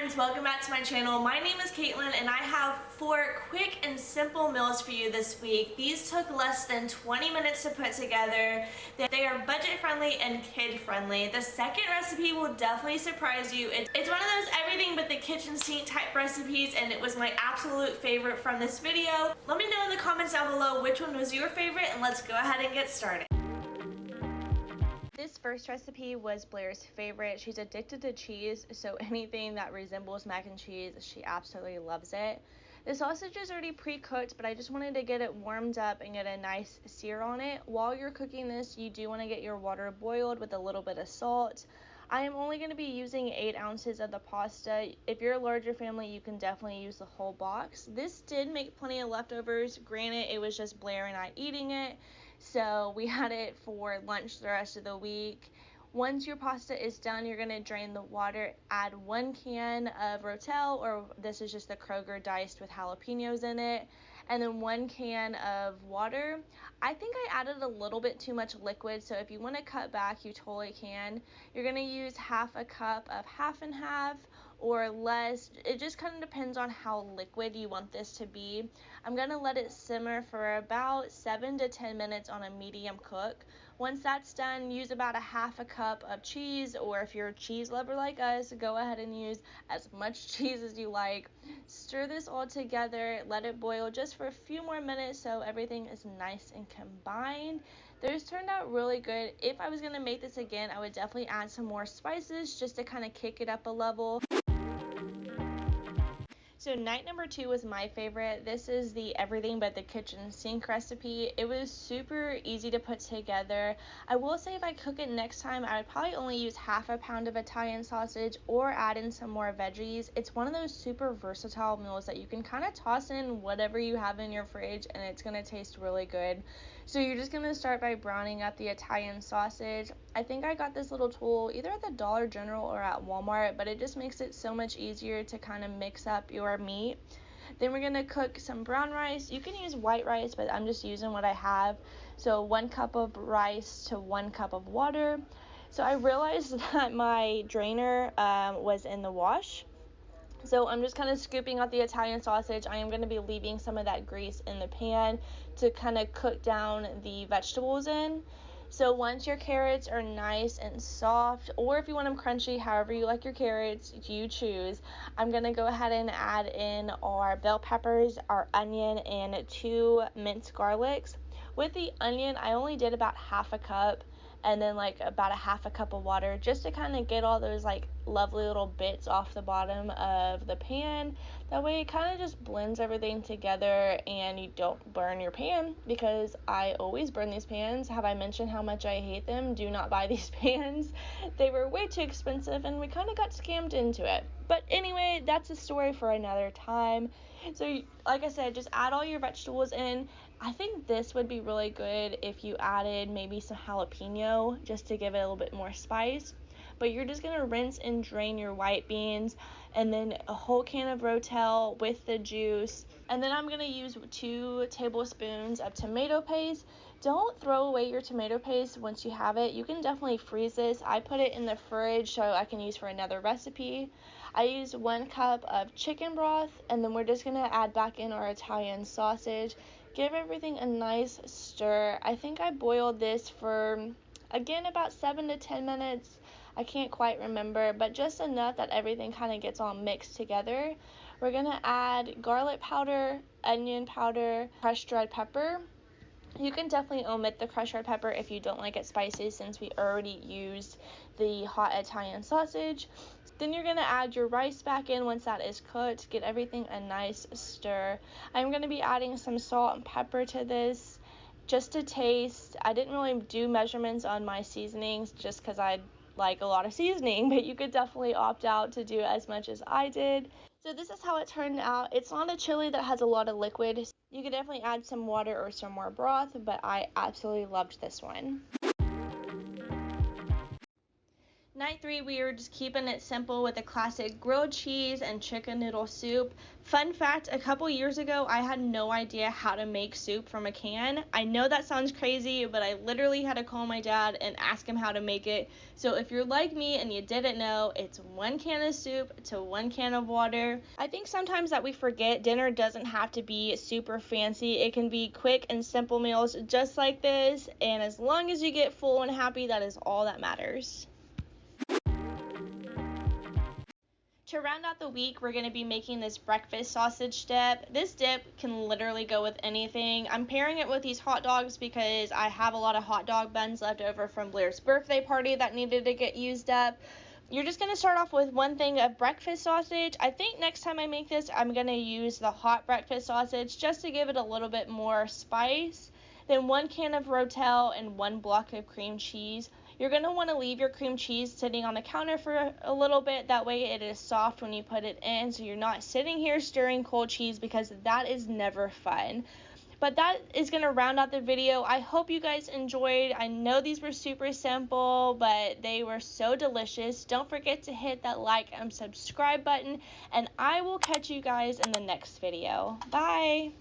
friends, welcome back to my channel. My name is Caitlin and I have 4 quick and simple meals for you this week. These took less than 20 minutes to put together. They are budget friendly and kid friendly. The second recipe will definitely surprise you. It's one of those everything but the kitchen sink type recipes, and it was my absolute favorite from this video. Let me know in the comments down below which one was your favorite, and let's go ahead and get started. This first recipe was Blair's favorite. She's addicted to cheese, so anything that resembles mac and cheese, she absolutely loves it. The sausage is already pre-cooked, but I just wanted to get it warmed up and get a nice sear on it. While you're cooking this, you do want to get your water boiled with a little bit of salt. I am only going to be using 8 ounces of the pasta. If you're a larger family, you can definitely use the whole box. This did make plenty of leftovers. Granted, it was just Blair and I eating it, so we had it for lunch the rest of the week. Once your pasta is done, you're going to drain the water, add 1 can of Rotel, or this is just the Kroger diced with jalapenos in it, and then 1 can of water. I think I added a little bit too much liquid, so if you want to cut back, you totally can. You're going to use half a cup of half and half or less. It just kind of depends on how liquid you want this to be. I'm going to let it simmer for about 7 to 10 minutes on a medium cook. Once that's done, use about a half a cup of cheese, or if you're a cheese lover like us, go ahead and use as much cheese as you like. Stir this all together, let it boil just for a few more minutes so everything is nice and combined. Those turned out really good. If I was going to make this again, I would definitely add some more spices just to kind of kick it up a level. So night number 2 was my favorite. This is the everything but the kitchen sink recipe. It was super easy to put together. I will say if I cook it next time, I would probably only use half a pound of Italian sausage or add in some more veggies. It's one of those super versatile meals that you can kind of toss in whatever you have in your fridge and it's going to taste really good. So you're just going to start by browning up the Italian sausage. I think I got this little tool either at the Dollar General or at Walmart, but it just makes it so much easier to kind of mix up your meat. Then we're going to cook some brown rice. You can use white rice, but I'm just using what I have. So 1 cup of rice to 1 cup of water. So I realized that my drainer was in the wash. So I'm just kind of scooping out the Italian sausage. I am going to be leaving some of that grease in the pan to kind of cook down the vegetables in. So once your carrots are nice and soft, or if you want them crunchy, however you like your carrots, you choose. I'm going to go ahead and add in our bell peppers, our onion, and 2 minced garlics. With the onion, I only did about half a cup, and then like about a half a cup of water just to kind of get all those like lovely little bits off the bottom of the pan. That way it kind of just blends everything together and you don't burn your pan, because I always burn these pans. Have I mentioned how much I hate them? Do not buy these pans. They were way too expensive and we kind of got scammed into it. But anyway, that's a story for another time. So like I said, just add all your vegetables in. I think this would be really good if you added maybe some jalapeno just to give it a little bit more spice. But you're just going to rinse and drain your white beans, and then a whole can of Rotel with the juice. And then I'm going to use 2 tablespoons of tomato paste. Don't throw away your tomato paste once you have it. You can definitely freeze this. I put it in the fridge so I can use for another recipe. I used 1 cup of chicken broth, and then we're just going to add back in our Italian sausage. Give everything a nice stir. I think I boiled this for, again, about 7 to 10 minutes. I can't quite remember, but just enough that everything kind of gets all mixed together. We're going to add garlic powder, onion powder, crushed red pepper. You can definitely omit the crushed red pepper if you don't like it spicy, since we already used the hot Italian sausage. Then you're going to add your rice back in once that is cooked. Get everything a nice stir. I'm going to be adding some salt and pepper to this just to taste. I didn't really do measurements on my seasonings just because I like a lot of seasoning, but you could definitely opt out to do as much as I did. So this is how it turned out. It's not a chili that has a lot of liquid. You could definitely add some water or some more broth, but I absolutely loved this one. Night 3, we were just keeping it simple with a classic grilled cheese and chicken noodle soup. Fun fact, a couple years ago, I had no idea how to make soup from a can. I know that sounds crazy, but I literally had to call my dad and ask him how to make it. So if you're like me and you didn't know, it's 1 can of soup to 1 can of water. I think sometimes that we forget dinner doesn't have to be super fancy. It can be quick and simple meals just like this, and as long as you get full and happy, that is all that matters. To round out the week, we're going to be making this breakfast sausage dip. This dip can literally go with anything. I'm pairing it with these hot dogs because I have a lot of hot dog buns left over from Blair's birthday party that needed to get used up. You're just going to start off with 1 thing of breakfast sausage. I think next time I make this, I'm going to use the hot breakfast sausage just to give it a little bit more spice. Then 1 can of Rotel and 1 block of cream cheese. You're going to want to leave your cream cheese sitting on the counter for a little bit. That way it is soft when you put it in, so you're not sitting here stirring cold cheese, because that is never fun. But that is going to round out the video. I hope you guys enjoyed. I know these were super simple, but they were so delicious. Don't forget to hit that like and subscribe button, and I will catch you guys in the next video. Bye!